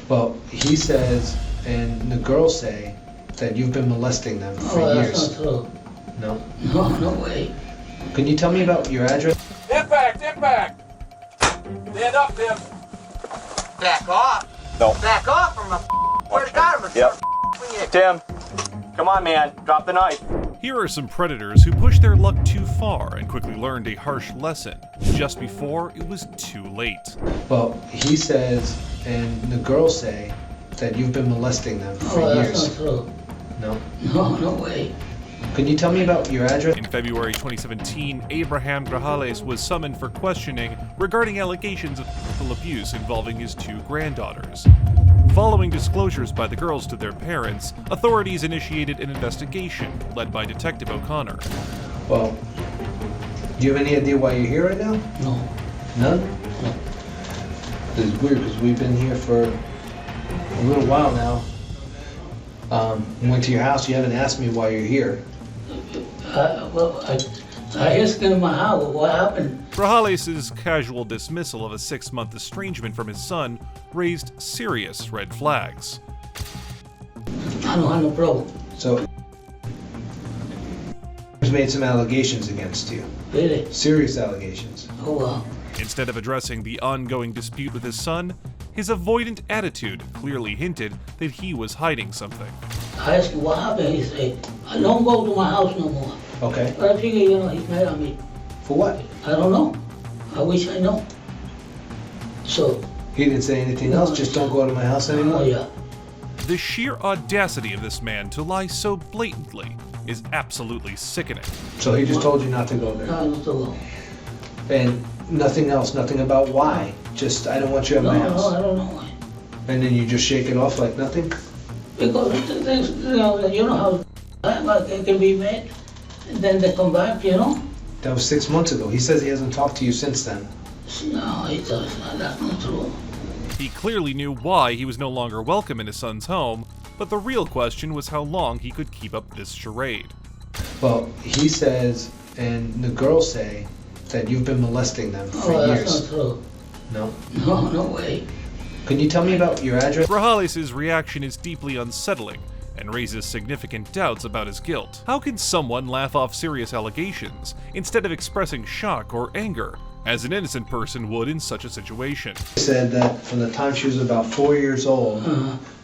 Well, he says, and the girls say, that you've been molesting them for years. That's not true. No? No way. Can you tell me about your address? Impact! Impact! Stand up, Tim. Back off. No. Back off from the where to God, I'm Yep. Tim, come on, man. Drop the knife. Here are some predators who pushed their luck too far and quickly learned a harsh lesson just before it was too late. Well, he says, and the girls say, that you've been molesting them for That's years. not true. No? No way. Can you tell me about your address? In February 2017, Abraham Grajales was summoned for questioning regarding allegations of physical abuse involving his two granddaughters. Following disclosures by the girls to their parents, authorities initiated an investigation led by Detective O'Connor. Well, do you have any idea why you're here right now? No. None? No. This is weird because we've been here for a little while now. Went to your house, you haven't asked me why you're here. I asked him in my house what happened. Grajales' casual dismissal of a 6-month estrangement from his son raised serious red flags. I don't have no problem. So, he's made some allegations against you. Really? Serious allegations. Oh well. Instead of addressing the ongoing dispute with his son, his avoidant attitude clearly hinted that he was hiding something. I asked him what happened. He said, I don't go to my house no more. Okay. But I figure, he's mad at me. For what? I don't know. I wish I know. So. He didn't say anything else, just don't go to my house anymore? Oh yeah. The sheer audacity of this man to lie so blatantly is absolutely sickening. So he just told you not to go there? No, not to go. And nothing else, nothing about why? Just, I don't want you at my house? No, I don't know why. And then you just shake it off like nothing? Because things, you know how they can be made, and then they come back, That was 6 months ago. He says he hasn't talked to you since then. No, he does not. That's not true. He clearly knew why he was no longer welcome in his son's home, but the real question was how long he could keep up this charade. Well, he says, and the girls say, that you've been molesting them for That's years. not true. No? No way. Can you tell me about your address? Grajales' reaction is deeply unsettling and raises significant doubts about his guilt. How can someone laugh off serious allegations instead of expressing shock or anger, as an innocent person would in such a situation? He said that from the time she was about 4 years old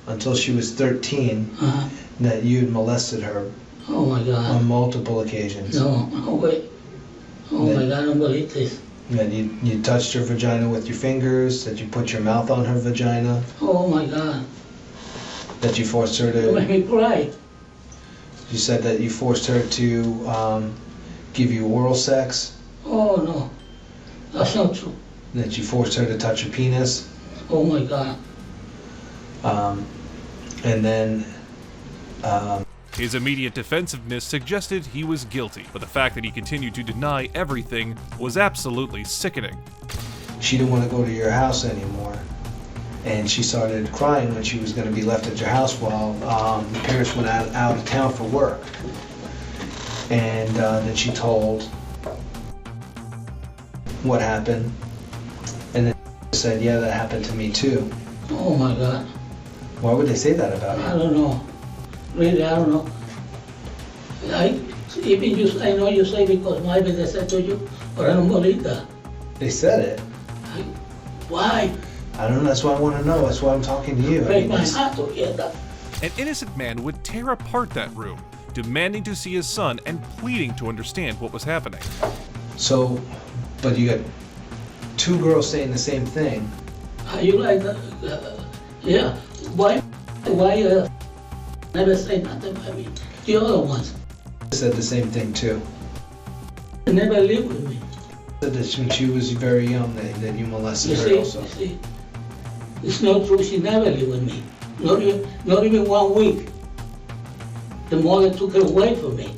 until she was 13, that you had molested her Oh my God. on multiple occasions. No way. Oh my God, I don't believe this. That you touched her vagina with your fingers, that you put your mouth on her vagina, Oh my God. that you forced her You make to, me cry. you said that you forced her to give you oral sex, Oh no. That's not true. that you forced her to touch your penis, Oh my God. and then His immediate defensiveness suggested he was guilty, but the fact that he continued to deny everything was absolutely sickening. she didn't want to go to your house anymore. And she started crying when she was going to be left at your house while the parents went out of town for work. And then she told what happened. And then said, yeah, that happened to me too. Oh my God. Why would they say that about I you? don't know. Really, I don't know. I know you say because maybe they said to you, but I don't believe that. They said it. Why? I don't know, that's why I want to know. That's why I'm talking to you. I Break mean, my it's- heart to hear that. An innocent man would tear apart that room, demanding to see his son and pleading to understand what was happening. So, but you got two girls saying the same thing. Are you like that? Yeah. Why never say nothing about me? The other ones Said the same thing too. they never live with me. Said that when she was very young, that you molested her also. You see, it's not true. She never lived with me. Not even 1 week. The mother took her away from me.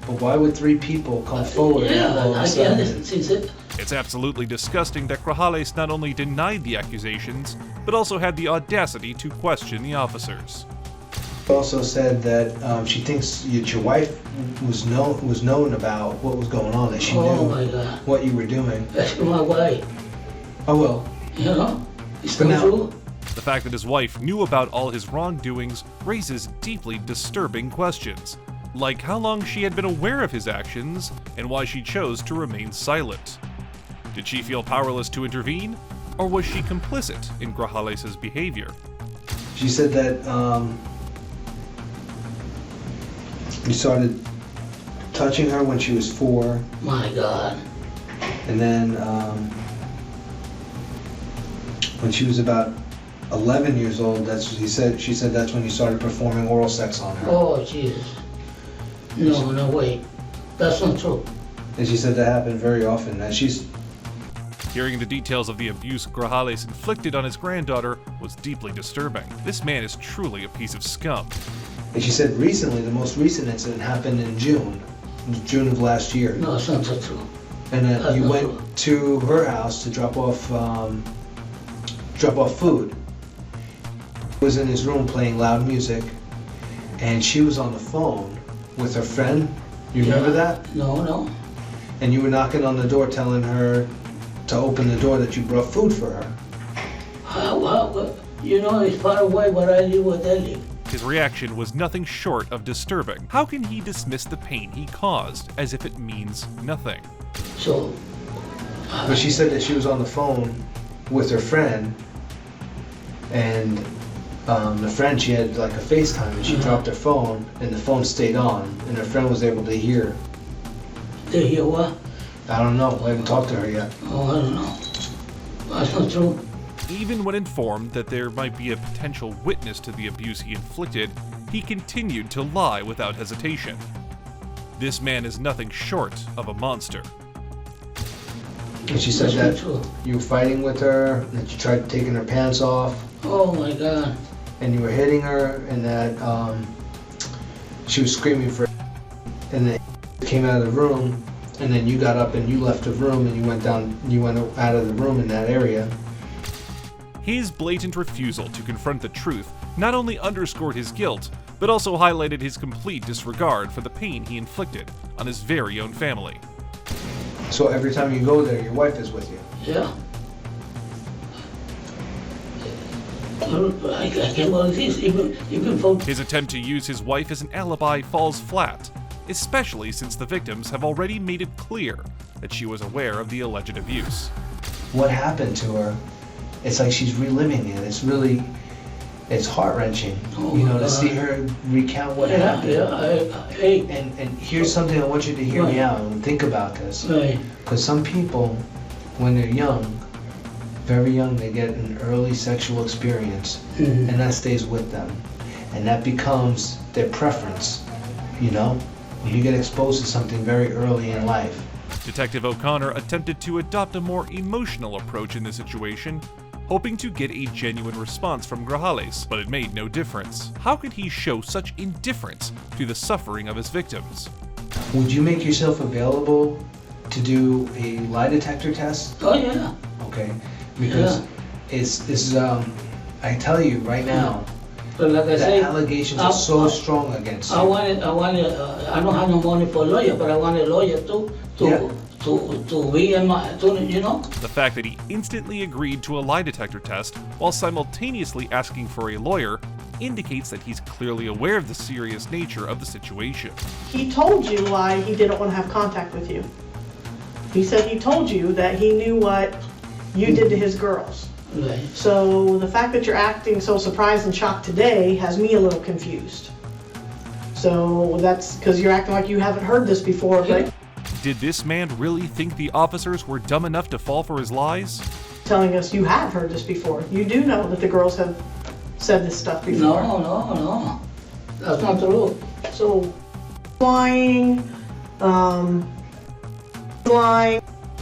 But why would three people come forward Yeah, all of a I sudden? can't. Since it, It's absolutely disgusting that Grajales not only denied the accusations, but also had the audacity to question the officers. Also said that she thinks that your wife was known about what was going on, that she oh knew my God, what you were doing. that's my wife. Oh well, You know, it's But not now- true. The fact that his wife knew about all his wrongdoings raises deeply disturbing questions, like how long she had been aware of his actions and why she chose to remain silent. Did she feel powerless to intervene, or was she complicit in Grajales' behavior? She said that he started touching her when she was 4, My God. and then when she was about 11 years old, that's what he said. She said that's when he started performing oral sex on her. Oh, Jesus. No, no way. That's not true. And she said that happened very often. That she's Hearing the details of the abuse Grajales inflicted on his granddaughter was deeply disturbing. This man is truly a piece of scum. And she said recently, the most recent incident happened in June. It was June of last year. No, it's not so true. And That's you not went true. to her house to drop off food. He was in his room playing loud music, and she was on the phone with her friend. You remember that? No, no. And you were knocking on the door telling her to open the door that you brought food for her. How, you know, it's far away where I live, where they live. His reaction was nothing short of disturbing. How can he dismiss the pain he caused as if it means nothing? So, But she said that she was on the phone with her friend, and the friend, she had like a FaceTime, and she dropped her phone, and the phone stayed on, and her friend was able to hear. they hear what? I don't know, I haven't talked to her yet. Oh, I don't know. That's not true. Even when informed that there might be a potential witness to the abuse he inflicted, he continued to lie without hesitation. This man is nothing short of a monster. And she said That's that not true. you were fighting with her, that you tried taking her pants off, Oh, my God. and you were hitting her, and that she was screaming for, and then came out of the room, and then you got up and you left the room, and you went out of the room in that area. His blatant refusal to confront the truth not only underscored his guilt, but also highlighted his complete disregard for the pain he inflicted on his very own family. So every time you go there, your wife is with you. Yeah. I can't believe this. Even for His attempt to use his wife as an alibi falls flat, especially since the victims have already made it clear that she was aware of the alleged abuse. What happened to her? It's like she's reliving it. It's heart-wrenching, Oh, you know, my to God. see her recount what yeah, happened. yeah, hey, And here's something I want you to hear me out and think about this. right. Because some people, when they're young, very young, they get an early sexual experience, Mhm. and that stays with them. And that becomes their preference, you know? When you get exposed to something very early in life. Detective O'Connor attempted to adopt a more emotional approach in the situation, hoping to get a genuine response from Grajales, but it made no difference. How could he show such indifference to the suffering of his victims? Would you make yourself available to do a lie detector test? Oh, yeah. Okay, because it's I tell you right now, But like I the say, allegations are so strong against you. I don't have no money for a lawyer, but I want a lawyer to be in my, you know? The fact that he instantly agreed to a lie detector test while simultaneously asking for a lawyer indicates that he's clearly aware of the serious nature of the situation. He told you why he didn't want to have contact with you. He said he told you that he knew what you did to his girls. Right. So the fact that you're acting so surprised and shocked today has me a little confused. So that's because you're acting like you haven't heard this before, but Did this man really think the officers were dumb enough to fall for his lies? telling us you have heard this before. You do know that the girls have said this stuff before. No. That's not true. So lying,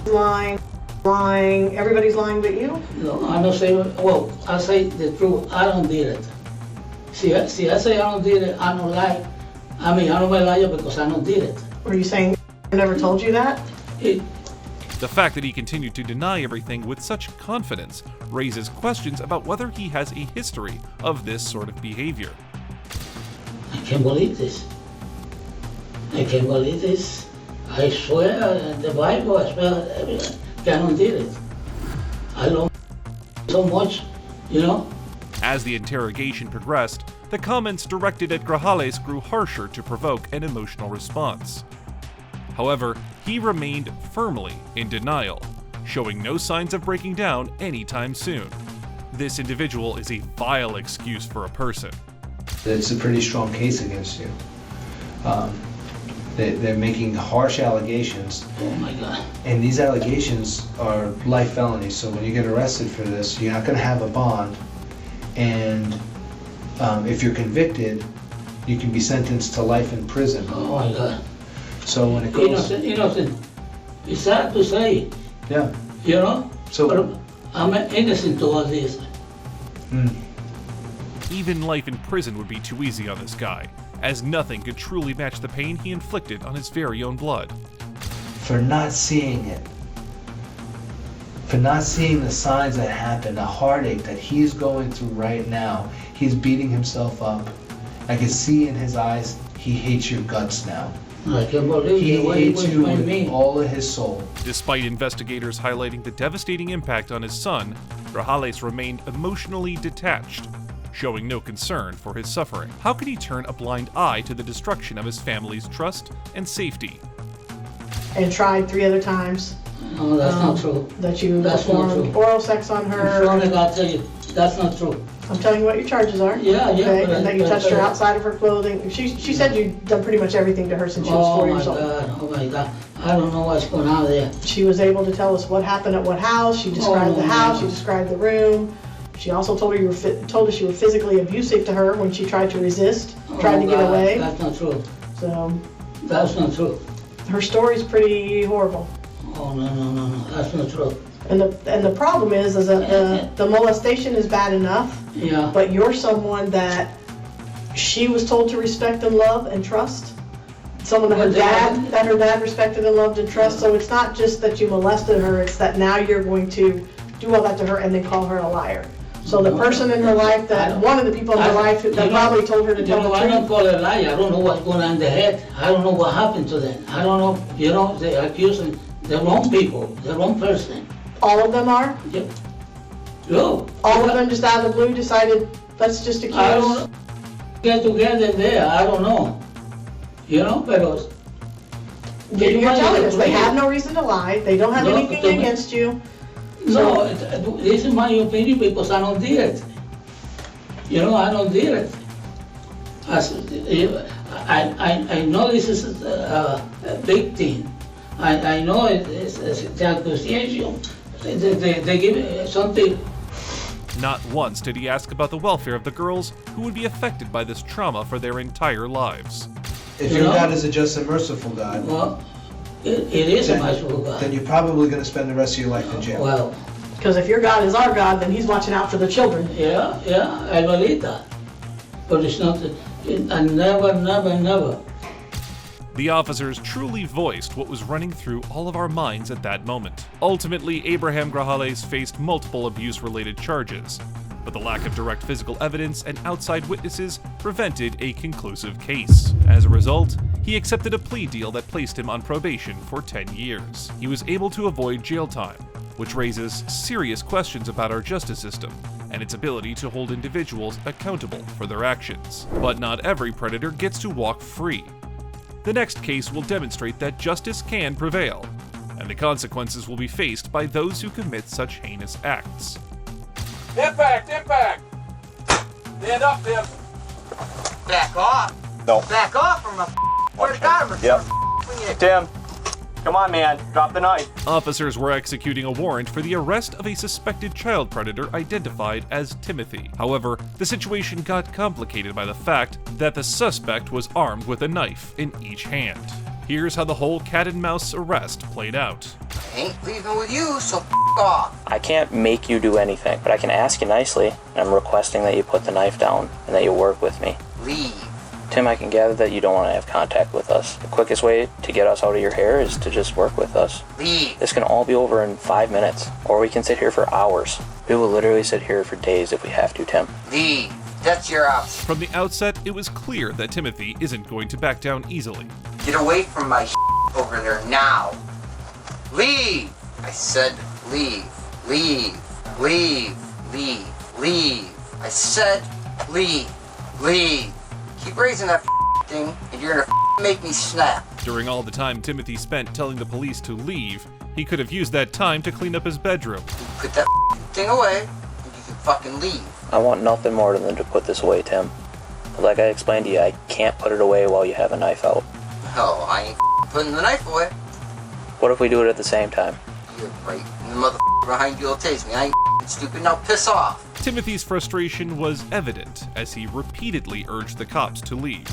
lying, everybody's lying but you? No, I don't say, well, I say the truth. I don't did it. See, I say I don't did it, I don't lie. I mean, I don't lie because I don't did it. Were you saying I never told you that? The fact that he continued to deny everything with such confidence raises questions about whether he has a history of this sort of behavior. I can't believe this. I can't believe this. I swear, the Bible, I swear, everything. I don't did it. I love so much, you know. As the interrogation progressed, the comments directed at Grajales grew harsher to provoke an emotional response. However, he remained firmly in denial, showing no signs of breaking down anytime soon. This individual is a vile excuse for a person. It's a pretty strong case against you. They're making harsh allegations, Oh my God. and these allegations are life felonies, so when you get arrested for this, you're not gonna have a bond, and if you're convicted, you can be sentenced to life in prison. Oh my God. So when it goes, Innocent. It's sad to say, yeah, you know? So- But I'm innocent to all this. Even life in prison would be too easy on this guy, as nothing could truly match the pain he inflicted on his very own blood. for not seeing it, for not seeing the signs that happen, the heartache that he's going through right now. He's beating himself up. I can see in his eyes, he hates your guts now. I can't believe He the way he hates was you by with me. all of his soul. Despite investigators highlighting the devastating impact on his son, Grajales remained emotionally detached, showing no concern for his suffering. How could he turn a blind eye to the destruction of his family's trust and safety? And tried 3 other times No, that's not true. that you That's not performed true. oral sex on I'm sure her. I'll tell you, that's not true. I'm telling you what your charges are. Yeah, yeah, Okay, but and that you but- touched her but- outside of her clothing. She said you'd done pretty much everything to her since she was 4 years old. Oh my God, I don't know what's going on there. She was able to tell us what happened at what house. She described Oh, the house. my She God. described the room. She also told her told us you were physically abusive to her when she tried to resist, tried to Oh, get God, away. That's not true. So That's not true. her story's pretty horrible. Oh, no, that's not true. And the problem is that the molestation is bad enough, Yeah. but you're someone that she was told to respect and love and trust. Someone that her dad respected and loved and trust. So it's not just that you molested her, it's that now you're going to do all that to her and then call her a liar. So the person in her life one of the people in her life that probably told her to tell the I don't truth. call her a liar. I don't know what's going on in the head. I don't know what happened to them. I don't know, they're accusing the wrong people, the wrong person. All of them are? Yeah. No. All of them just out of the blue decided, let's just accuse. I don't get together there, I don't know. But You're telling us they have no reason to lie, they don't have No, anything they- against you. no, this is my opinion because I don't do it. I don't do it. I know this is a big thing. I know it's the accusation. They give it something. Not once did he ask about the welfare of the girls who would be affected by this trauma for their entire lives. If You your know? God is a just and merciful God, Well, it is a then, merciful God. then you're probably going to spend the rest of your life in jail. Well, Because if your God is our God, then he's watching out for the children. yeah, I believe that. But it's not, I never. The officers truly voiced what was running through all of our minds at that moment. Ultimately, Abraham Grajales faced multiple abuse-related charges, but the lack of direct physical evidence and outside witnesses prevented a conclusive case. As a result, he accepted a plea deal that placed him on probation for 10 years. He was able to avoid jail time, which raises serious questions about our justice system and its ability to hold individuals accountable for their actions. But not every predator gets to walk free. The next case will demonstrate that justice can prevail, and the consequences will be faced by those who commit such heinous acts. Impact! Stand up, Tim. Back off. No. Back off from a where's God? Yep. Tim, come on, man. Drop the knife. Officers were executing a warrant for the arrest of a suspected child predator identified as Timothy. However, the situation got complicated by the fact that the suspect was armed with a knife in each hand. Here's how the whole cat and mouse arrest played out. I ain't leaving with you, so off. I can't make you do anything, but I can ask you nicely. I'm requesting that you put the knife down and that you work with me. Leave. Tim, I can gather that you don't want to have contact with us. The quickest way to get us out of your hair is to just work with us. Leave. This can all be over in 5 minutes, or we can sit here for hours. We will literally sit here for days if we have to, Tim. Leave. That's your option. From the outset, it was clear that Timothy isn't going to back down easily. Get away from my over there now. Leave. I said leave. Leave. Leave. Leave. Leave. I said leave. Leave. Keep raising that thing and you're gonna make me snap. During all the time Timothy spent telling the police to leave, he could have used that time to clean up his bedroom. Put that thing away and you can fucking leave. I want nothing more than to put this away, Tim. But like I explained to you, I can't put it away while you have a knife out. Hell, I ain't putting the knife away. What if we do it at the same time? You're right. And the motherfucker behind you'll tase me. I ain't stupid. Now piss off. Timothy's frustration was evident as he repeatedly urged the cops to leave.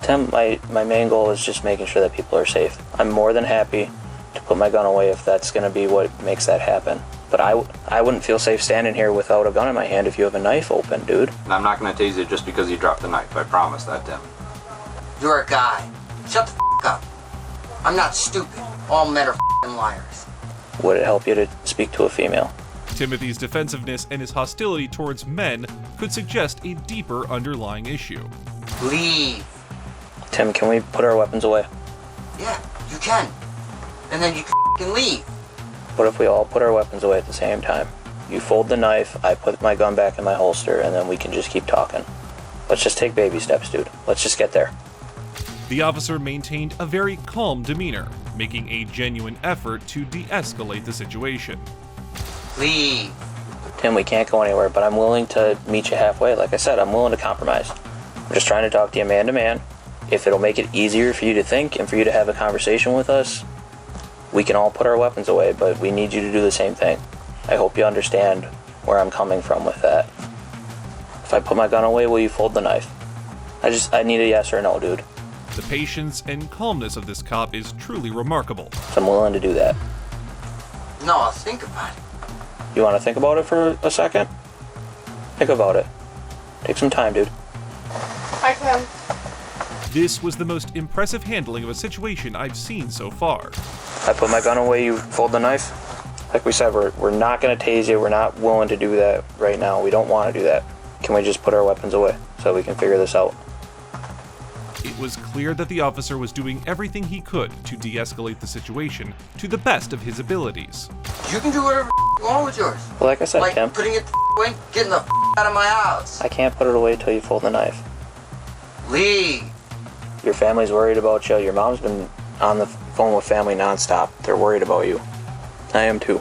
Tim, my main goal is just making sure that people are safe. I'm more than happy to put my gun away if that's going to be what makes that happen. But I wouldn't feel safe standing here without a gun in my hand if you have a knife open, dude. And I'm not gonna tase you just because you dropped the knife. I promise that, Tim. You're a guy. Shut the up. I'm not stupid. All men are liars. Would it help you to speak to a female? Timothy's defensiveness and his hostility towards men could suggest a deeper underlying issue. Leave. Tim, can we put our weapons away? Yeah, you can. And then you can leave. What if we all put our weapons away at the same time? You fold the knife, I put my gun back in my holster, and then we can just keep talking. Let's just take baby steps, dude. Let's just get there. The officer maintained a very calm demeanor, making a genuine effort to de-escalate the situation. Leave. Tim, we can't go anywhere, but I'm willing to meet you halfway. Like I said, I'm willing to compromise. I'm just trying to talk to you man to man. If it'll make it easier for you to think and for you to have a conversation with us, we can all put our weapons away, but we need you to do the same thing. I hope you understand where I'm coming from with that. If I put my gun away, will you fold the knife? I need a yes or a no, dude. The patience and calmness of this cop is truly remarkable. So I'm willing to do that. No, I'll think about it. You want to think about it for a second? Think about it. Take some time, dude. Hi, Clem. This was the most impressive handling of a situation I've seen so far. I put my gun away, you fold the knife? Like we said, we're not going to tase you. We're not willing to do that right now. We don't want to do that. Can we just put our weapons away so we can figure this out? It was clear that the officer was doing everything he could to de-escalate the situation to the best of his abilities. You can do whatever you want with yours. Well, like I said, Like Tim, putting it away, getting the out of my house. I can't put it away till you fold the knife. Leave. Your family's worried about you. Your mom's been on the phone with family nonstop. They're worried about you. I am too.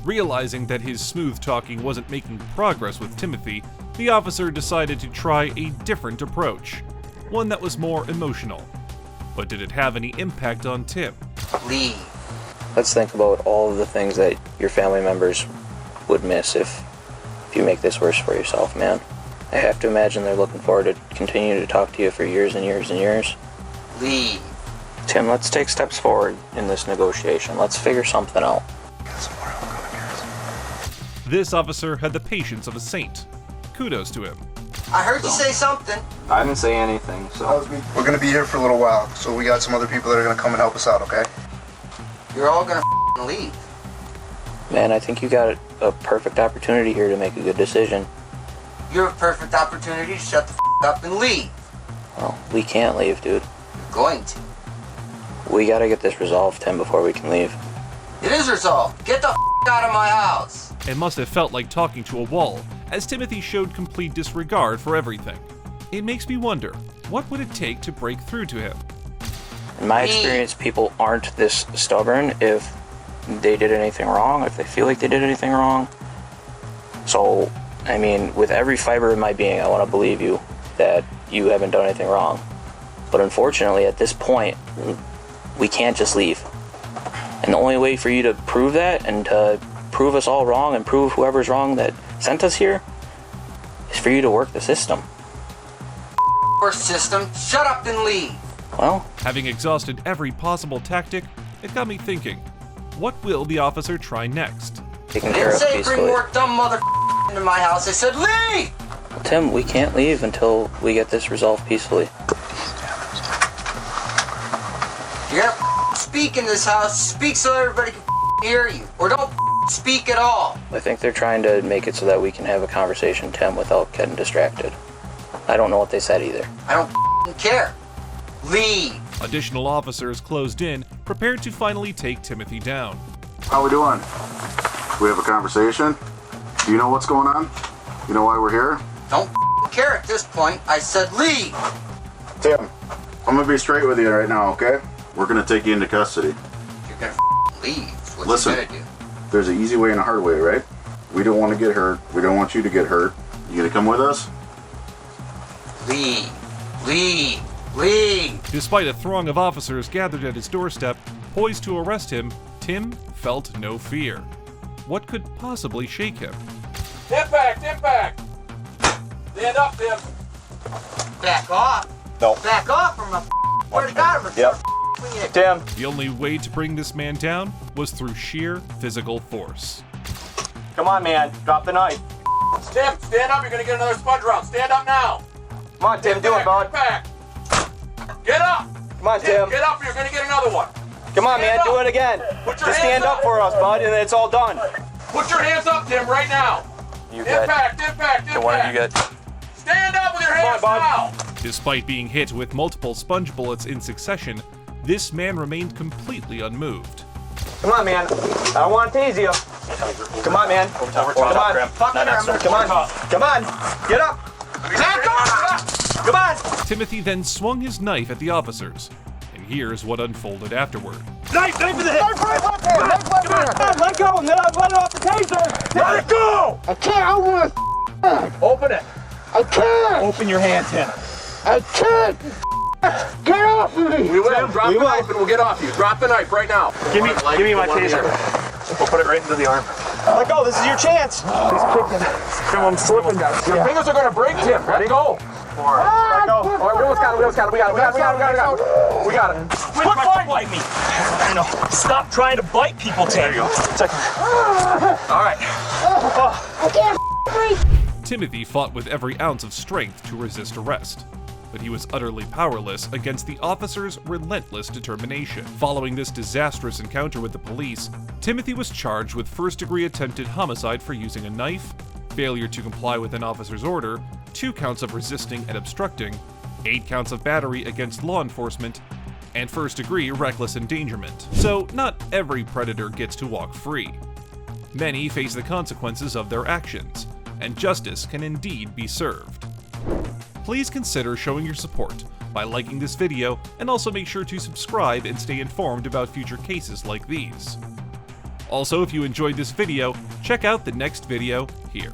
Realizing that his smooth talking wasn't making progress with Timothy, the officer decided to try a different approach, one that was more emotional. But did it have any impact on Tim? Leave. Let's think about all of the things that your family members would miss if you make this worse for yourself, man. I have to imagine they're looking forward to continuing to talk to you for years and years and years. Leave. Tim, let's take steps forward in this negotiation. Let's figure something out. This officer had the patience of a saint. Kudos to him. I heard you say something. I didn't say anything, so. We're gonna be here for a little while, so we got some other people that are gonna come and help us out, okay? You're all gonna leave. Man, I think you got a perfect opportunity here to make a good decision. You have a perfect opportunity to shut the up and leave. Well, we can't leave, dude. You're going to. We gotta get this resolved, Tim, before we can leave. It is resolved. Get the out of my house. It must have felt like talking to a wall, as Timothy showed complete disregard for everything. It makes me wonder, what would it take to break through to him? In my experience, people aren't this stubborn if they did anything wrong, if they feel like they did anything wrong. So, I mean, with every fiber of my being, I want to believe you that you haven't done anything wrong. But unfortunately, at this point, we can't just leave. And the only way for you to prove that and to prove us all wrong and prove whoever's wrong that sent us here is for you to work the system. Or system, shut up and leave. Well, Having exhausted every possible tactic, it got me thinking, what will the officer try next? taken I care didn't of say peacefully. bring more dumb mother into my house. I said leave. Tim, we can't leave until we get this resolved peacefully. You're gonna speak in this house. Speak so everybody can hear you. Or don't speak at all. I think they're trying to make it so that we can have a conversation, Tim, without getting distracted. I don't know what they said either. I don't care. Leave. Additional officers closed in, prepared to finally take Timothy down. How we doing? We have a conversation? Do you know what's going on? You know why we're here? Don't care at this point. I said leave. Tim, I'm gonna be straight with you right now, okay? We're gonna take you into custody. You're gonna leave. What Listen, you gonna do? there's an easy way and a hard way, right? We don't want to get hurt. We don't want you to get hurt. You gonna come with us? Leave. Leave. Leave. Despite a throng of officers gathered at his doorstep, poised to arrest him, Tim felt no fear. What could possibly shake him? Impact, impact. Stand up, Tim. Back off. No. Back off from a where to God, I'm Yep. Tim. The only way to bring this man down was through sheer physical force. Come on, man. Drop the knife. Tim, stand up. You're gonna get another sponge round. Stand up now. Come on, Tim. Do it, bud. Impact. Get up. Come on, Tim. Get up. You're gonna get another one. Come on, man. Stand Do up. it again. Put your Just hands stand up for us, bud, and then it's all done. Put your hands up, Tim, right now. You got it. Impact, impact, impact. The one you got. Stand up with your Come on, hands bud. now. Despite being hit with multiple sponge bullets in succession, this man remained completely unmoved. Come on, man. I don't want to tease you. Come on, man. Come on. Fuck you, Come on. Come on. Get up. Back up. Come on. Timothy then swung his knife at the officers, and here's what unfolded afterward. Knife in the head. Let go and then I'll let it off the taser. Let it go. I can't. I want Open it. I can't. Open your hand, Tim. I can't. Get off of me. We will. Drop the knife and we'll get off you. Drop the knife right now. Give me my taser. We'll put it right into the arm. Let go. This is your chance. He's kicking. Tim, I'm slipping. Your fingers are gonna break, Tim. Let go. Let go. All right, we almost got it. We got it. We got it. Quit trying to bite me. I know. Stop trying to bite people, Tim. There you go. All right. I can't breathe. Timothy fought with every ounce of strength to resist arrest, but he was utterly powerless against the officers' relentless determination. Following this disastrous encounter with the police, Timothy was charged with first-degree attempted homicide for using a knife, failure to comply with an officer's order, 2 counts of resisting and obstructing, 8 counts of battery against law enforcement, and first-degree reckless endangerment. So, not every predator gets to walk free. Many face the consequences of their actions, and justice can indeed be served. Please consider showing your support by liking this video, and also make sure to subscribe and stay informed about future cases like these. Also, if you enjoyed this video, check out the next video here.